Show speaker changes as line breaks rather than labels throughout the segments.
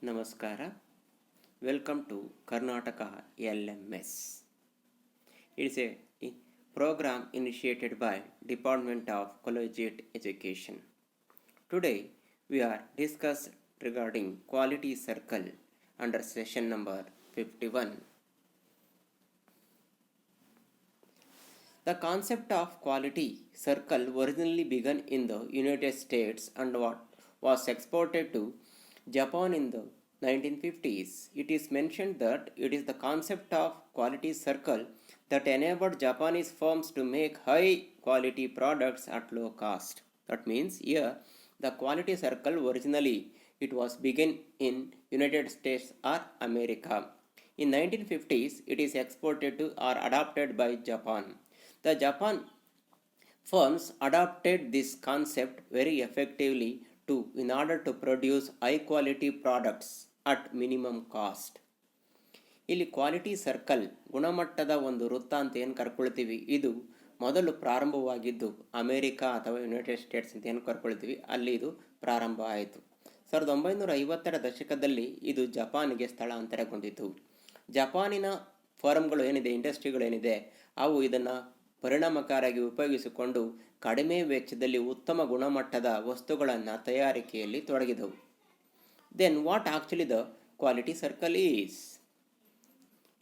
ನಮಸ್ಕಾರ. Welcome to Karnataka LMS. It's a program initiated by Department of Collegiate Education. Today we are discuss regarding quality circle under session number 51. The concept of quality circle originally began in the United States and was exported to Japan in the 1950s. It is mentioned that it is the concept of quality circle that enabled Japanese firms to make high quality products at low cost. That means here the quality circle originally it was begun in United States or America. In 1950s it is exported to or adopted by Japan. The Japan firms adopted this concept very effectively in order to produce high quality products at minimum cost. ಇಲ್ಲಿ quality circle ಗುಣಮಟ್ಟದ ಒಂದು ವೃತ್ತ ಅಂತ ಏನು ಕರ್ಕೊಳ್ತೀವಿ, ಇದು ಮೊದಲು ಪ್ರಾರಂಭವಾಗಿದ್ದು America ಅಥವಾ ಯುನೈಟೆಡ್ ಸ್ಟೇಟ್ಸ್ ಅಂತ ಏನು ಕರ್ಕೊಳ್ತೀವಿ ಅಲ್ಲಿ ಇದು ಪ್ರಾರಂಭ ಆಯಿತು. 1950ರ ದಶಕದಲ್ಲಿ ಇದು ಜಪಾನಿಗೆ ಸ್ಥಳಾಂತರಗೊಂಡಿತು. ಜಪಾನಿನ ಫರ್ಮ್ಗಳು ಏನಿದೆ, ಇಂಡಸ್ಟ್ರಿಗಳೇನಿದೆ, ಅವು ಇದನ್ನು ಪರಿಣಾಮಕಾರಿಯಾಗಿ ಉಪಯೋಗಿಸಿಕೊಂಡು ಕಡಿಮೆ ವೆಚ್ಚದಲ್ಲಿ ಉತ್ತಮ ಗುಣಮಟ್ಟದ ವಸ್ತುಗಳನ್ನು ತಯಾರಿಕೆಯಲ್ಲಿ ತೊಡಗಿದವು. Then what actually the quality circle is?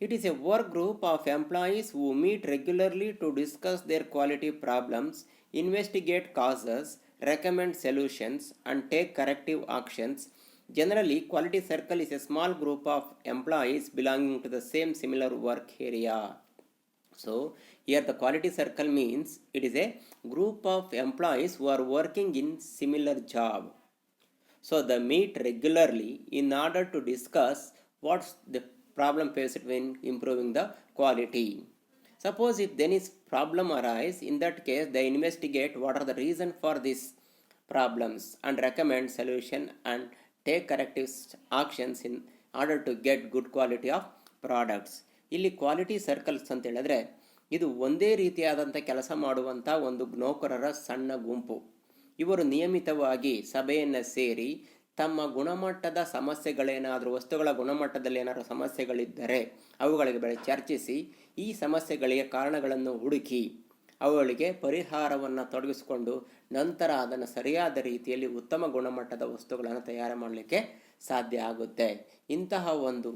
It is a work group of employees who meet regularly to discuss their quality problems, investigate causes, recommend solutions, and take corrective actions. Generally, quality circle is a small group of employees belonging to the same similar work area. So, here the quality circle means it is a group of employees who are working in similar job. So, they meet regularly in order to discuss what's the problem faced when improving the quality. Suppose if then is problem arise, in that case they investigate what are the reason for these problems and recommend solution and take corrective actions in order to get good quality of products. ಇಲ್ಲಿ quality circles ಅಂತ ಹೇಳಿದ್ರೆ ಇದು ಒಂದೇ ರೀತಿಯಾದಂಥ ಕೆಲಸ ಮಾಡುವಂಥ ಒಂದು ನೌಕರರ ಸಣ್ಣ ಗುಂಪು. ಇವರು ನಿಯಮಿತವಾಗಿ ಸಭೆಯನ್ನು ಸೇರಿ ತಮ್ಮ ಗುಣಮಟ್ಟದ ಸಮಸ್ಯೆಗಳೇನಾದರೂ, ವಸ್ತುಗಳ ಗುಣಮಟ್ಟದಲ್ಲಿ ಏನಾದರೂ ಸಮಸ್ಯೆಗಳಿದ್ದರೆ ಅವುಗಳಿಗೆ ಚರ್ಚಿಸಿ ಈ ಸಮಸ್ಯೆಗಳಿಗೆ ಕಾರಣಗಳನ್ನು ಹುಡುಕಿ ಅವುಗಳಿಗೆ ಪರಿಹಾರವನ್ನು ತೊಡಗಿಸಿಕೊಂಡು ನಂತರ ಅದನ್ನು ಸರಿಯಾದ ರೀತಿಯಲ್ಲಿ ಉತ್ತಮ ಗುಣಮಟ್ಟದ ವಸ್ತುಗಳನ್ನು ತಯಾರು ಮಾಡಲಿಕ್ಕೆ ಸಾಧ್ಯ ಆಗುತ್ತೆ. ಇಂತಹ ಒಂದು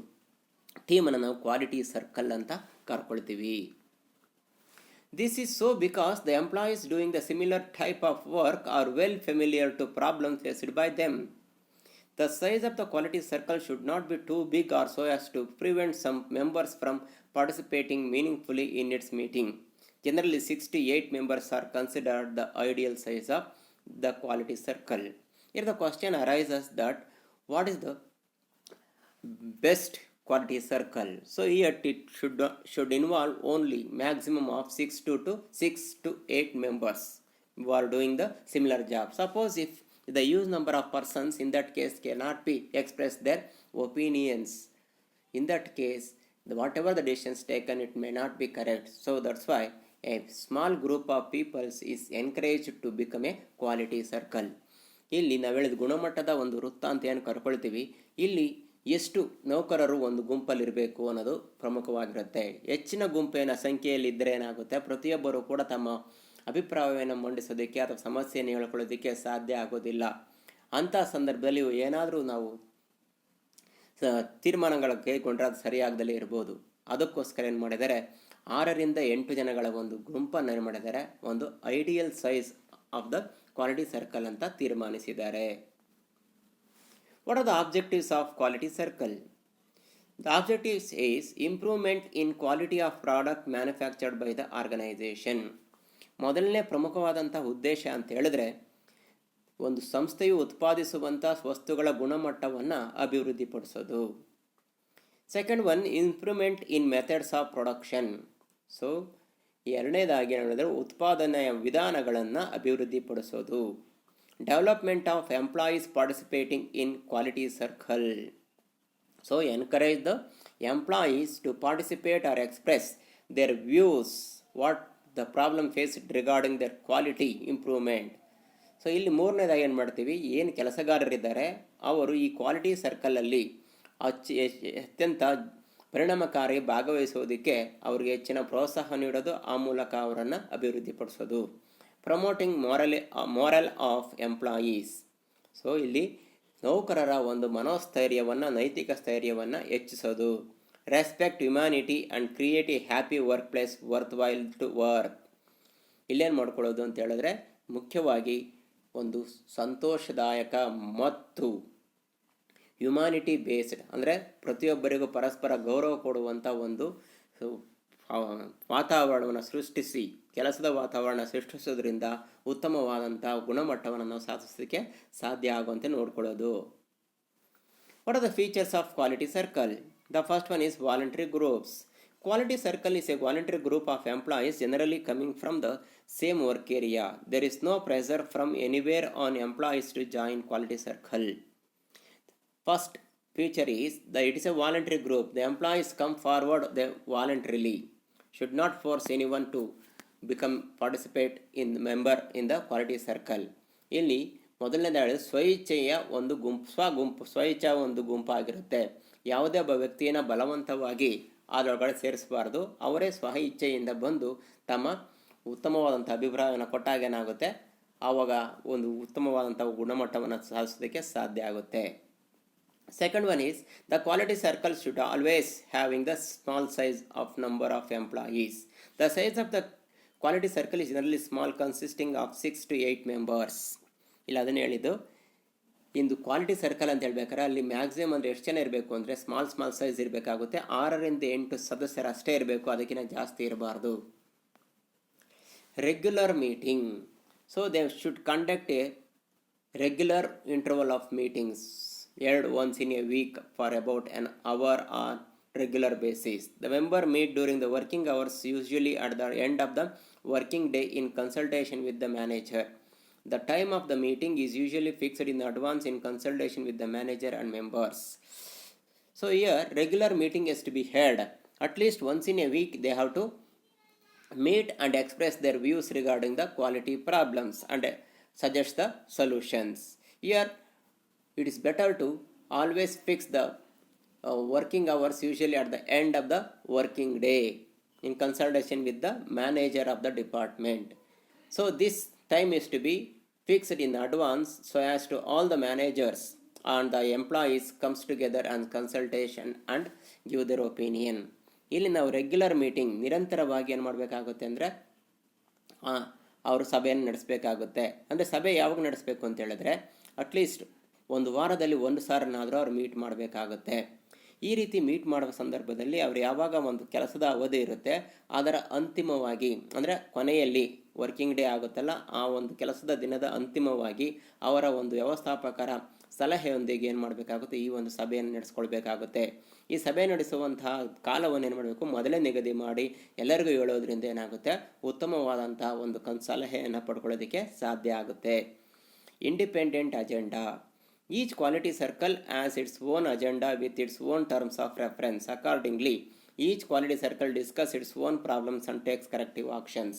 ಟೀಮನ್ನು ನಾವು ಕ್ವಾಲಿಟಿ ಸರ್ಕಲ್ ಅಂತ ಕರ್ಕೊಳ್ತೀವಿ. This is so because the employees doing the similar type of work are well familiar to problems faced by them. The size of the quality circle should not be too big or so as to prevent some members from participating meaningfully in its meeting. Generally 6 to 8 members are considered the ideal size of the quality circle. Here the question arises that what is the best quality circle? So here it should involve only maximum of 6 to 8 members who are doing the similar job. Suppose if the huge number of persons in that case cannot be express their opinions, in that case whatever the decisions taken it may not be correct. So that's why a small group of people is encouraged to become a quality circle. ಇಲ್ಲಿ ನಾವು ಹೇಳಿದ ಗುಣಮಟ್ಟದ ಒಂದು ವೃತ್ತ ಅಂತ ಏನು ಕರ್ಕೊಳ್ತೀವಿ, ಇಲ್ಲಿ ಎಷ್ಟು ನೌಕರರು ಒಂದು ಗುಂಪಲ್ಲಿರಬೇಕು ಅನ್ನೋದು ಪ್ರಮುಖವಾಗಿರುತ್ತೆ. ಹೆಚ್ಚಿನ ಗುಂಪಿನ ಸಂಖ್ಯೆಯಲ್ಲಿ ಇದ್ದರೆ ಏನಾಗುತ್ತೆ, ಪ್ರತಿಯೊಬ್ಬರು ಕೂಡ ತಮ್ಮ ಅಭಿಪ್ರಾಯವನ್ನು ಮಂಡಿಸೋದಕ್ಕೆ ಅಥವಾ ಸಮಸ್ಯೆಯನ್ನು ಹೇಳ್ಕೊಳ್ಳೋದಕ್ಕೆ ಸಾಧ್ಯ ಆಗೋದಿಲ್ಲ. ಅಂಥ ಸಂದರ್ಭದಲ್ಲಿ ಏನಾದರೂ ನಾವು ತೀರ್ಮಾನಗಳು ಕೈಗೊಂಡ್ರೆ ಅದು ಸರಿಯಾಗದಲ್ಲೇ ಇರ್ಬೋದು. ಅದಕ್ಕೋಸ್ಕರ ಏನು ಮಾಡಿದ್ದಾರೆ, 6 ರಿಂದ 8 ಜನಗಳ ಒಂದು ಗುಂಪನ್ನು ಏನು ಮಾಡಿದ್ದಾರೆ, ಒಂದು ideal size of the quality circle ಅಂತ ತೀರ್ಮಾನಿಸಿದ್ದಾರೆ. What are the objectives of quality circle? The objectives is improvement in quality of product manufactured by the organization. ಮೊದಲನೇ ಪ್ರಮುಖವಾದಂಥ ಉದ್ದೇಶ ಅಂತ ಹೇಳಿದ್ರೆ ಒಂದು ಸಂಸ್ಥೆಯು ಉತ್ಪಾದಿಸುವಂಥ ವಸ್ತುಗಳ ಗುಣಮಟ್ಟವನ್ನು ಅಭಿವೃದ್ಧಿಪಡಿಸೋದು. Second one, improvement in methods of production. So ಎರಡನೇದಾಗಿ ಹೇಳಿದ್ರೆ ಉತ್ಪಾದನೆಯ ವಿಧಾನಗಳನ್ನು ಅಭಿವೃದ್ಧಿಪಡಿಸೋದು. Development of employees participating in quality circle. So encourage the employees to participate or express their views what the problem faced regarding their quality improvement. So ಇಲ್ಲಿ ಮೂರನೇದಾಗಿ ಏನು ಮಾಡ್ತೀವಿ, ಏನು ಕೆಲಸಗಾರರಿದ್ದಾರೆ ಅವರು ಈ ಕ್ವಾಲಿಟಿ ಸರ್ಕಲಲ್ಲಿ ಅತ್ಯಂತ ಪರಿಣಾಮಕಾರಿ ಭಾಗವಹಿಸೋದಕ್ಕೆ ಅವರಿಗೆ ಹೆಚ್ಚಿನ ಪ್ರೋತ್ಸಾಹ ನೀಡೋದು, ಆ ಮೂಲಕ ಅವರನ್ನು ಅಭಿವೃದ್ಧಿಪಡಿಸೋದು. Promoting morale of employees. So ಇಲ್ಲಿ ನೌಕರರ ಒಂದು ಮನೋಸ್ಥೈರ್ಯವನ್ನು, ನೈತಿಕ ಸ್ಥೈರ್ಯವನ್ನು ಹೆಚ್ಚಿಸೋದು. Respect humanity and create a happy workplace worthwhile to work. ಇಲ್ಲೇನು ಮಾಡ್ಕೊಳ್ಳೋದು ಅಂತ ಹೇಳಿದ್ರೆ, ಮುಖ್ಯವಾಗಿ ಒಂದು ಸಂತೋಷದಾಯಕ ಮತ್ತು ಹ್ಯುಮ್ಯಾನಿಟಿ ಬೇಸ್ಡ್, ಅಂದರೆ ಪ್ರತಿಯೊಬ್ಬರಿಗೂ ಪರಸ್ಪರ ಗೌರವ ಕೊಡುವಂಥ ಒಂದು ವಾತಾವರಣವನ್ನು ಸೃಷ್ಟಿಸಿ, ಕೆಲಸದ ವಾತಾವರಣ ಸೃಷ್ಟಿಸೋದ್ರಿಂದ ಉತ್ತಮವಾದಂಥ ಗುಣಮಟ್ಟವನ್ನು ನಾವು ಸಾಧಿಸೋದಕ್ಕೆ ಸಾಧ್ಯ ಆಗುವಂತೆ ನೋಡ್ಕೊಳ್ಳೋದು. What are the features of quality circle? The first one is voluntary groups. Quality circle is a voluntary group of employees generally coming from the same work area. There is no pressure from anywhere on employees to join quality circle. First feature is that it is a voluntary group. The employees come forward voluntarily. Should not force anyone to participate in member in the quality circle. ಇಲ್ಲಿ ಮೊದಲನೇದಾಗಿ ಸ್ವಇಚ್ಛೆಯ ಒಂದು ಸ್ವಇಚ್ಛಾ ಒಂದು ಗುಂಪಾಗಿರುತ್ತೆ. ಯಾವುದೇ ಒಬ್ಬ ವ್ಯಕ್ತಿಯನ್ನು ಬಲವಂತವಾಗಿ ಅದರೊಳಗಡೆ ಸೇರಿಸಬಾರ್ದು. ಅವರೇ ಸ್ವ ಇಚ್ಛೆಯಿಂದ ಬಂದು ತಮ್ಮ ಉತ್ತಮವಾದಂಥ ಅಭಿಪ್ರಾಯವನ್ನು ಕೊಟ್ಟಾಗ ಏನಾಗುತ್ತೆ, ಆವಾಗ ಒಂದು ಉತ್ತಮವಾದಂಥ ಗುಣಮಟ್ಟವನ್ನು ಸಾಧಿಸೋದಕ್ಕೆ ಸಾಧ್ಯ ಆಗುತ್ತೆ. Second one is the quality circle should always having the small size of number of employees. The size of the quality circle is generally small, consisting of 6 to 8 members. ಇಲ್ಲ ಅದನ್ನು ಹೇಳಿದ್ದು, ಇಂದು ಕ್ವಾಲಿಟಿ ಸರ್ಕಲ್ ಅಂತ ಹೇಳ್ಬೇಕಾದ್ರೆ ಅಲ್ಲಿ maximum ಅಂದರೆ ಎಷ್ಟು ಜನ ಇರಬೇಕು ಅಂದರೆ ಸ್ಮಾಲ್ ಸೈಜ್ ಇರಬೇಕಾಗುತ್ತೆ. 6 ರಿಂದ 8 ಸದಸ್ಯರು ಅಷ್ಟೇ ಇರಬೇಕು, ಅದಕ್ಕಿಂತ ಜಾಸ್ತಿ ಇರಬಾರ್ದು. Regular meeting. So they should conduct A regular interval of meetings, once in a week for about an hour on regular basis. The member meet during the working hours, usually at the end of the working day in consultation with the manager. The time of the meeting is usually fixed in advance in consultation with the manager and members. So here regular meeting is to be held at least once in a week. They have to meet and express their views regarding the quality problems and suggest the solutions. Here it is better to always fix the working hours usually at the end of the working day in consultation with the manager of the department. So this time is to be fixed in advance so as to all the managers and the employees comes together and consultation and give their opinion. ಇಲ್ಲಿ ನಾವು regular meeting ನಿರಂತರವಾಗಿ ಏನು ಮಾಡಬೇಕಾಗುತ್ತೆ ಅಂದರೆ ಅವರು ಸಭೆಯನ್ನು ನಡೆಸಬೇಕಾಗುತ್ತೆ. ಅಂದರೆ ಸಭೆ ಯಾವಾಗ ನಡೆಸಬೇಕು ಅಂತ ಹೇಳಿದ್ರೆ ಅಟ್ಲೀಸ್ಟ್ ಒಂದು ವಾರದಲ್ಲಿ 1 ಸಾರನಾದರೂ ಅವ್ರು ಮೀಟ್ ಮಾಡಬೇಕಾಗುತ್ತೆ. ಈ ರೀತಿ ಮೀಟ್ ಮಾಡುವ ಸಂದರ್ಭದಲ್ಲಿ ಅವರು ಯಾವಾಗ ಒಂದು ಕೆಲಸದ ಅವಧಿ ಇರುತ್ತೆ ಅದರ ಅಂತಿಮವಾಗಿ, ಅಂದರೆ ಕೊನೆಯಲ್ಲಿ ವರ್ಕಿಂಗ್ ಡೇ ಆಗುತ್ತಲ್ಲ, ಆ ಒಂದು ಕೆಲಸದ ದಿನದ ಅಂತಿಮವಾಗಿ ಅವರ ಒಂದು ವ್ಯವಸ್ಥಾಪಕರ ಸಲಹೆಯೊಂದಿಗೆ ಏನು ಮಾಡಬೇಕಾಗುತ್ತೆ, ಈ ಒಂದು ಸಭೆಯನ್ನು ನಡೆಸ್ಕೊಳ್ಬೇಕಾಗುತ್ತೆ. ಈ ಸಭೆ ನಡೆಸುವಂತಹ ಕಾಲವನ್ನು ಏನು ಮಾಡಬೇಕು, ಮೊದಲೇ ನಿಗದಿ ಮಾಡಿ ಎಲ್ಲರಿಗೂ ಹೇಳೋದ್ರಿಂದ ಏನಾಗುತ್ತೆ, ಉತ್ತಮವಾದಂಥ ಒಂದು ಸಲಹೆಯನ್ನು ಪಡ್ಕೊಳ್ಳೋದಕ್ಕೆ ಸಾಧ್ಯ ಆಗುತ್ತೆ. Independent agenda. Each quality circle has its own agenda with its own terms of reference. Accordingly, each quality circle discusses its own problems and takes corrective actions.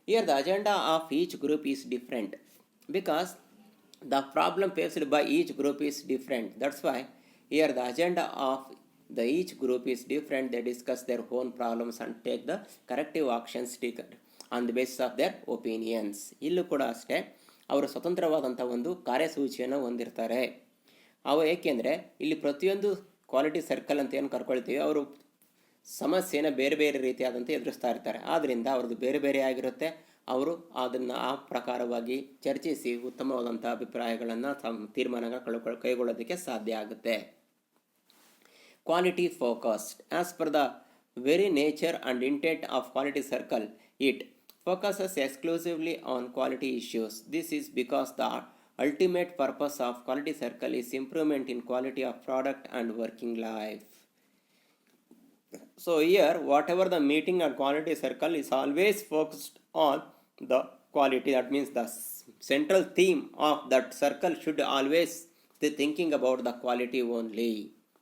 Here the agenda of each group is different because the problem faced by each group is different. That's why here the agenda of each group is different. They discuss their own problems and take the corrective actions on the basis of their opinions. ಇಲ್ಲೂ ಕೂಡ ಅಷ್ಟೇ ಅವರು ಸ್ವತಂತ್ರವಾದಂಥ ಒಂದು ಕಾರ್ಯಸೂಚಿಯನ್ನು ಹೊಂದಿರ್ತಾರೆ. ಅವು ಏಕೆಂದರೆ ಇಲ್ಲಿ ಪ್ರತಿಯೊಂದು quality circle ಅಂತ ಏನು ಕರ್ಕೊಳ್ತೀವಿ ಅವರು ಸಮಸ್ಯೆನ ಬೇರೆ ಬೇರೆ ರೀತಿಯಾದಂತೆ ಎದುರಿಸ್ತಾ ಇರ್ತಾರೆ. ಆದ್ದರಿಂದ ಅವ್ರದ್ದು ಬೇರೆ ಬೇರೆ ಆಗಿರುತ್ತೆ. ಅವರು ಅದನ್ನು ಆ ಪ್ರಕಾರವಾಗಿ ಚರ್ಚಿಸಿ ಉತ್ತಮವಾದಂಥ ಅಭಿಪ್ರಾಯಗಳನ್ನು ತೀರ್ಮಾನಗಳು ಕೈಗೊಳ್ಳೋದಕ್ಕೆ ಸಾಧ್ಯ ಆಗುತ್ತೆ. Quality focused. As per the very nature and intent of quality circle, it focuses exclusively on quality issues. This is because the ultimate purpose of quality circle is improvement in quality of product and working life. So here whatever the meeting and quality circle is always focused on the quality. That means the central theme of that circle should always be thinking about the quality only.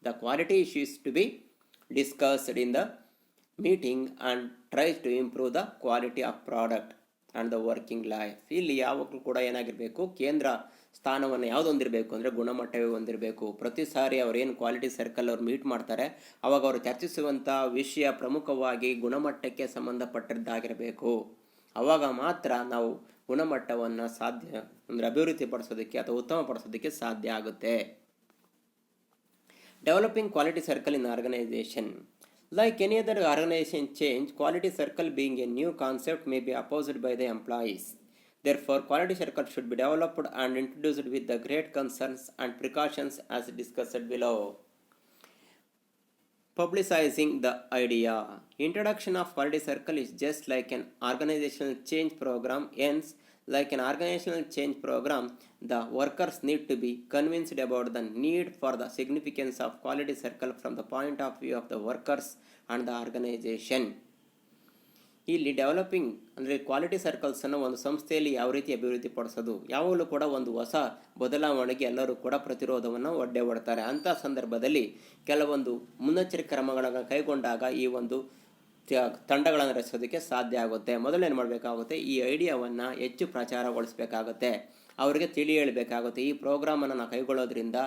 The quality issues to be discussed in the meeting and tries to improve the quality of product and the working life. ಇಲ್ಲಿ ಯಾವಾಗಲೂ ಕೂಡ ಏನಾಗಿರಬೇಕು, ಕೇಂದ್ರ ಸ್ಥಾನವನ್ನು ಯಾವುದು ಹೊಂದಿರಬೇಕು ಅಂದರೆ ಗುಣಮಟ್ಟವೇ ಹೊಂದಿರಬೇಕು. ಪ್ರತಿ ಸಾರಿ ಅವ್ರೇನು ಕ್ವಾಲಿಟಿ ಸರ್ಕಲ್ ಅವ್ರು ಮೀಟ್ ಮಾಡ್ತಾರೆ ಅವಾಗ ಅವರು ಚರ್ಚಿಸುವಂಥ ವಿಷಯ ಪ್ರಮುಖವಾಗಿ ಗುಣಮಟ್ಟಕ್ಕೆ ಸಂಬಂಧಪಟ್ಟದ್ದಾಗಿರಬೇಕು. ಆವಾಗ ಮಾತ್ರ ನಾವು ಗುಣಮಟ್ಟವನ್ನು ಸಾಧ್ಯ ಅಂದರೆ ಅಭಿವೃದ್ಧಿ ಪಡಿಸೋದಕ್ಕೆ ಅಥವಾ ಉತ್ತಮಪಡಿಸೋದಕ್ಕೆ ಸಾಧ್ಯ ಆಗುತ್ತೆ. Developing quality circle in organisation. Like any other organization change, quality circle being a new concept may be opposed by the employees. Therefore, quality circle should be developed and introduced with the great concerns and precautions as discussed below. Publicizing the idea. Introduction of quality circle is just like an organizational change program. Hence, like an organizational change program, the workers need to be convinced about the need for the significance of quality circle from the point of view of the workers and the organization. ಇಲ್ಲಿ developing ಅಂದರೆ quality ಸರ್ಕಲ್ಸನ್ನು ಒಂದು ಸಂಸ್ಥೆಯಲ್ಲಿ ಯಾವ ರೀತಿ ಅಭಿವೃದ್ಧಿ ಪಡಿಸೋದು, ಯಾವಾಗಲೂ ಕೂಡ ಒಂದು ಹೊಸ ಬದಲಾವಣೆಗೆ ಎಲ್ಲರೂ ಕೂಡ ಪ್ರತಿರೋಧವನ್ನು ಒಡ್ತಾರೆ. ಅಂಥ ಸಂದರ್ಭದಲ್ಲಿ ಕೆಲವೊಂದು ಮುನ್ನೆಚ್ಚರಿಕೆ ಕ್ರಮಗಳನ್ನು ಕೈಗೊಂಡಾಗ ಈ ಒಂದು ತಂಡಗಳನ್ನು ರಚಿಸೋದಕ್ಕೆ ಸಾಧ್ಯ ಆಗುತ್ತೆ. ಮೊದಲೇನು ಮಾಡಬೇಕಾಗುತ್ತೆ, ಈ ಐಡಿಯಾವನ್ನು ಹೆಚ್ಚು ಪ್ರಚಾರಗೊಳಿಸಬೇಕಾಗುತ್ತೆ, ಅವರಿಗೆ ತಿಳಿ ಹೇಳಬೇಕಾಗುತ್ತೆ. ಈ ಪ್ರೋಗ್ರಾಮನ್ನು ನಾವು ಕೈಗೊಳ್ಳೋದ್ರಿಂದ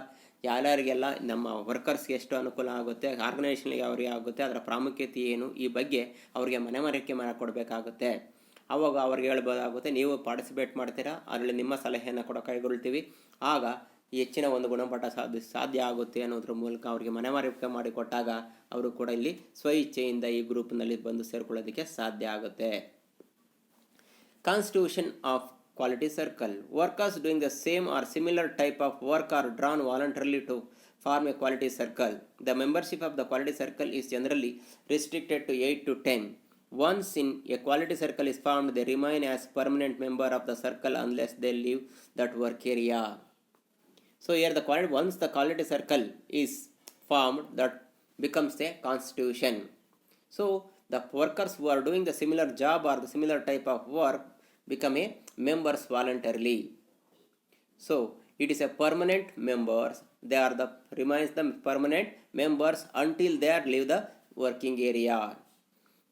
ಯಾರ್ಯಾರಿಗೆಲ್ಲ ನಮ್ಮ ವರ್ಕರ್ಸ್ಗೆ ಎಷ್ಟು ಅನುಕೂಲ ಆಗುತ್ತೆ, ಆರ್ಗನೈಸೇಷನ್ಗೆ ಅವರಿಗೆ ಆಗುತ್ತೆ, ಅದರ ಪ್ರಾಮುಖ್ಯತೆ ಏನು, ಈ ಬಗ್ಗೆ ಅವರಿಗೆ ಮನವರಿಕೆ ಮಾಡಿಕೊಡ್ಬೇಕಾಗುತ್ತೆ. ಆವಾಗ ಅವ್ರಿಗೆ ಹೇಳ್ಬೋದಾಗುತ್ತೆ, ನೀವು ಪಾರ್ಟಿಸಿಪೇಟ್ ಮಾಡ್ತೀರಾ, ಅದರಲ್ಲಿ ನಿಮ್ಮ ಸಲಹೆಯನ್ನು ಕೂಡ ಕೈಗೊಳ್ತೀವಿ, ಆಗ ಹೆಚ್ಚಿನ ಒಂದು ಗುಣಮಟ್ಟ ಸಾಧ್ಯ ಆಗುತ್ತೆ ಅನ್ನೋದ್ರ ಮೂಲಕ ಅವರಿಗೆ ಮನವರಿಕೆ ಮಾಡಿಕೊಟ್ಟಾಗ ಅವರು ಕೂಡ ಇಲ್ಲಿ ಸ್ವಇಚ್ಛೆಯಿಂದ ಈ ಗ್ರೂಪ್ನಲ್ಲಿ ಬಂದು ಸೇರ್ಕೊಳ್ಳೋದಕ್ಕೆ ಸಾಧ್ಯ ಆಗುತ್ತೆ. Constitution of quality circle. Workers doing the same or similar type of work are drawn voluntarily to form a quality circle. The membership of the quality circle is generally restricted to 8 to 10. Once in a quality circle is formed, they remain as permanent member of the circle unless they leave that work area. So here the quality, once the quality circle is formed, that becomes a constitution. So the workers who are doing the similar job or the similar type of work become a members voluntarily. So it is a permanent members, they are the remains the permanent members until they leave the working area.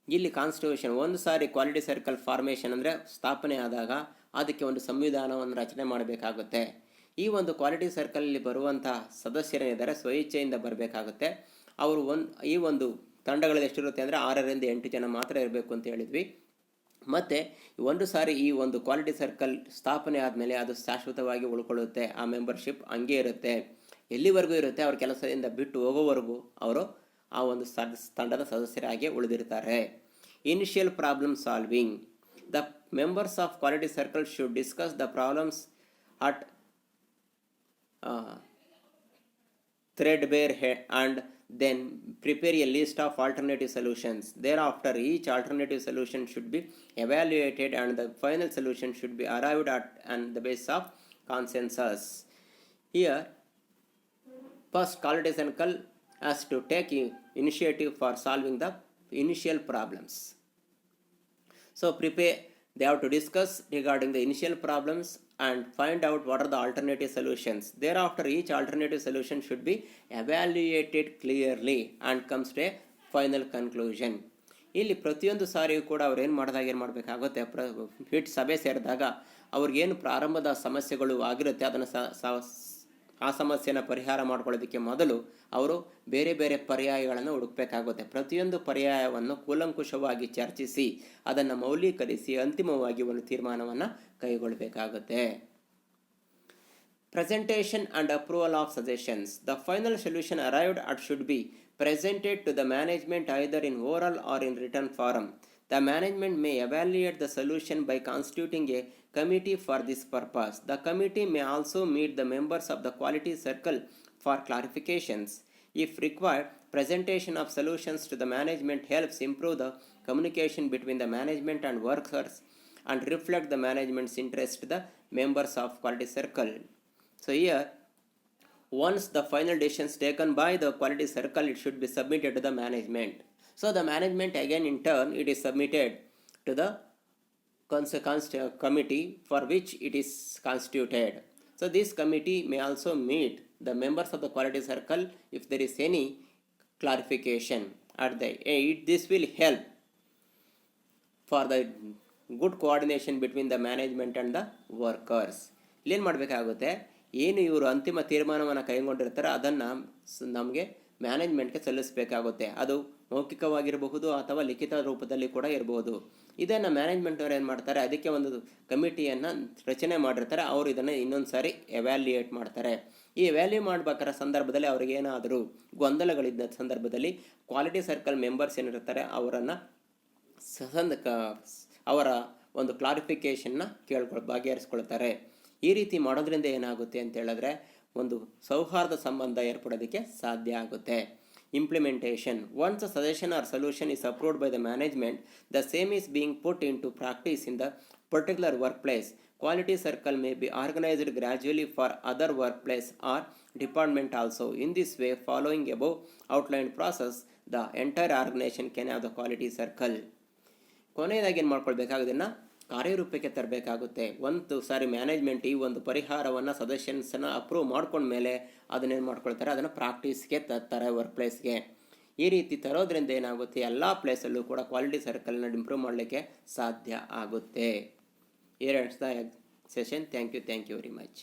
ಇಲ್ಲಿ constitution, ಒಂದು ಸಾರಿ quality circle formation ಅಂದರೆ ಸ್ಥಾಪನೆ ಆದಾಗ ಅದಕ್ಕೆ ಒಂದು ಸಂವಿಧಾನವನ್ನು ರಚನೆ ಮಾಡಬೇಕಾಗುತ್ತೆ. ಈ ಒಂದು ಕ್ವಾಲಿಟಿ ಸರ್ಕಲಲ್ಲಿ ಬರುವಂಥ ಸದಸ್ಯರೇನಿದ್ದಾರೆ ಸ್ವಇಚ್ಛೆಯಿಂದ ಬರಬೇಕಾಗುತ್ತೆ. ಅವರು ಈ ಒಂದು ತಂಡಗಳಲ್ಲಿ ಎಷ್ಟಿರುತ್ತೆ ಅಂದರೆ 6ರಿಂದ 8 ಜನ ಮಾತ್ರ ಇರಬೇಕು ಅಂತ ಹೇಳಿದ್ವಿ. ಮತ್ತು ಒಂದು ಸಾರಿ ಈ ಒಂದು ಕ್ವಾಲಿಟಿ ಸರ್ಕಲ್ ಸ್ಥಾಪನೆ ಆದಮೇಲೆ ಅದು ಶಾಶ್ವತವಾಗಿ ಉಳ್ಕೊಳ್ಳುತ್ತೆ. ಆ ಮೆಂಬರ್ಶಿಪ್ ಹಂಗೆ ಇರುತ್ತೆ, ಎಲ್ಲಿವರೆಗೂ ಇರುತ್ತೆ, ಅವ್ರ ಕೆಲಸದಿಂದ ಬಿಟ್ಟು ಹೋಗೋವರೆಗೂ ಅವರು ಆ ಒಂದು ತಂಡದ ಸದಸ್ಯರಾಗಿ ಉಳಿದಿರ್ತಾರೆ. Initial problem solving. The members of quality circle should discuss the problems at threadbare and then prepare a list of alternative solutions. Thereafter, each alternative solution should be evaluated and the final solution should be arrived at on the basis of consensus. Here, first quality circle has to take initiative for solving the initial problems. So they have to discuss regarding the initial problems and find out what are the alternative solutions. Thereafter, each alternative solution should be evaluated clearly and comes to a final conclusion. ಇಲ್ಲಿ ಪ್ರತಿಯೊಂದು ಸಾರಿಯೂ ಕೂಡ ಅವ್ರು ಏನು ಮಾಡಬೇಕಾಗುತ್ತೆ, ಸಭೆ ಸೇರಿದಾಗ ಅವ್ರಿಗೇನು ಪ್ರಾರಂಭದ ಸಮಸ್ಯೆಗಳು ಆಗಿರುತ್ತೆ ಅದನ್ನು ಆ ಸಮಸ್ಯೆನ ಪರಿಹಾರ ಮಾಡ್ಕೊಳ್ಳೋದಕ್ಕೆ ಮೊದಲು ಅವರು ಬೇರೆ ಬೇರೆ ಪರ್ಯಾಯಗಳನ್ನು ಹುಡುಕಬೇಕಾಗುತ್ತೆ. ಪ್ರತಿಯೊಂದು ಪರ್ಯಾಯವನ್ನು ಕೂಲಂಕುಷವಾಗಿ ಚರ್ಚಿಸಿ ಅದನ್ನು ಮೌಲ್ಯೀಕರಿಸಿ ಅಂತಿಮವಾಗಿ ಒಂದು ತೀರ್ಮಾನವನ್ನು ಕೈಗೊಳ್ಳಬೇಕಾಗುತ್ತೆ. Presentation and approval of suggestions. The final solution arrived at should be presented to the management either in oral or in written form. The management may evaluate the solution by constituting a committee for this purpose. The committee may also meet the members of the quality circle for clarifications. If required, presentation of solutions to the management helps improve the communication between the management and workers and reflect the management's interest to the members of quality circle. So here, once the final decisions taken by the quality circle, it should be submitted to the management. So the management again in turn it is submitted to the committee for which it is constituted. So this committee may also meet the members of the quality circle if there is any clarification at the end. This will help for the good coordination between the management and the workers. ಇಲ್ಲೇನು ಮಾಡಬೇಕಾಗುತ್ತೆ, ಏನು ಇವರು ಅಂತಿಮ ತೀರ್ಮಾನವನ್ನು ಕೈಗೊಂಡಿರ್ತಾರೆ ಅದನ್ನು ನಮಗೆ ಮ್ಯಾನೇಜ್ಮೆಂಟ್ಗೆ ಸಲ್ಲಿಸಬೇಕಾಗುತ್ತೆ. ಅದು ಮೌಖಿಕವಾಗಿರಬಹುದು ಅಥವಾ ಲಿಖಿತ ರೂಪದಲ್ಲಿ ಕೂಡ ಇರಬಹುದು. ಇದನ್ನು ಮ್ಯಾನೇಜ್ಮೆಂಟ್ನವ್ರು ಏನು ಮಾಡ್ತಾರೆ, ಅದಕ್ಕೆ ಒಂದು ಕಮಿಟಿಯನ್ನು ರಚನೆ ಮಾಡಿರ್ತಾರೆ. ಅವರು ಇದನ್ನು ಇನ್ನೊಂದು ಸಾರಿ ಎವ್ಯಾಲ್ಯೂಯೇಟ್ ಮಾಡ್ತಾರೆ. ಈ ಎವ್ಯಾಲ್ಯೂ ಮಾಡಬೇಕಾದ ಸಂದರ್ಭದಲ್ಲಿ ಅವ್ರಿಗೆ ಏನಾದರೂ ಗೊಂದಲಗಳಿದ್ದ ಸಂದರ್ಭದಲ್ಲಿ ಕ್ವಾಲಿಟಿ ಸರ್ಕಲ್ ಮೆಂಬರ್ಸ್ ಏನಿರ್ತಾರೆ ಅವರನ್ನು ಅವರ ಒಂದು ಕ್ಲಾರಿಫಿಕೇಷನ್ನ ಬಗೆಹರಿಸ್ಕೊಳ್ತಾರೆ. ಈ ರೀತಿ ಮಾಡೋದ್ರಿಂದ ಏನಾಗುತ್ತೆ ಅಂತ ಹೇಳಿದ್ರೆ ಒಂದು ಸೌಹಾರ್ದ ಸಂಬಂಧ ಏರ್ಪಡೋದಕ್ಕೆ ಸಾಧ್ಯ ಆಗುತ್ತೆ. Implementation. Once a suggestion or solution is approved by the management, the same is being put into practice in the particular workplace. Quality circle may be organized gradually for other workplace or department also. In this way, following above outlined process, the entire organization can have the quality circle. ಕೊನೆಯದಾಗಿ ಏನು ಮಾಡ್ಕೊಳ್ಬೇಕಾಗೋದನ್ನು ಕಾರ್ಯರೂಪಕ್ಕೆ ತರಬೇಕಾಗುತ್ತೆ. ಒಂದು ಸಾರಿ management ಈ ಒಂದು ಪರಿಹಾರವನ್ನು ಸಜೆಷನ್ಸನ್ನು approve ಮಾಡ್ಕೊಂಡ್ಮೇಲೆ ಅದನ್ನೇನು ಮಾಡ್ಕೊಳ್ತಾರೆ, ಅದನ್ನು ಪ್ರಾಕ್ಟೀಸ್ಗೆ ತರ್ತಾರೆ ವರ್ಕ್ ಪ್ಲೇಸ್ಗೆ. ಈ ರೀತಿ ತರೋದ್ರಿಂದ ಏನಾಗುತ್ತೆ, ಎಲ್ಲ ಪ್ಲೇಸಲ್ಲೂ ಕೂಡ ಕ್ವಾಲಿಟಿ ಸರ್ಕಲ್ನ ಇಂಪ್ರೂವ್ ಮಾಡಲಿಕ್ಕೆ ಸಾಧ್ಯ ಆಗುತ್ತೆ. Here ends the session. Thank you very much.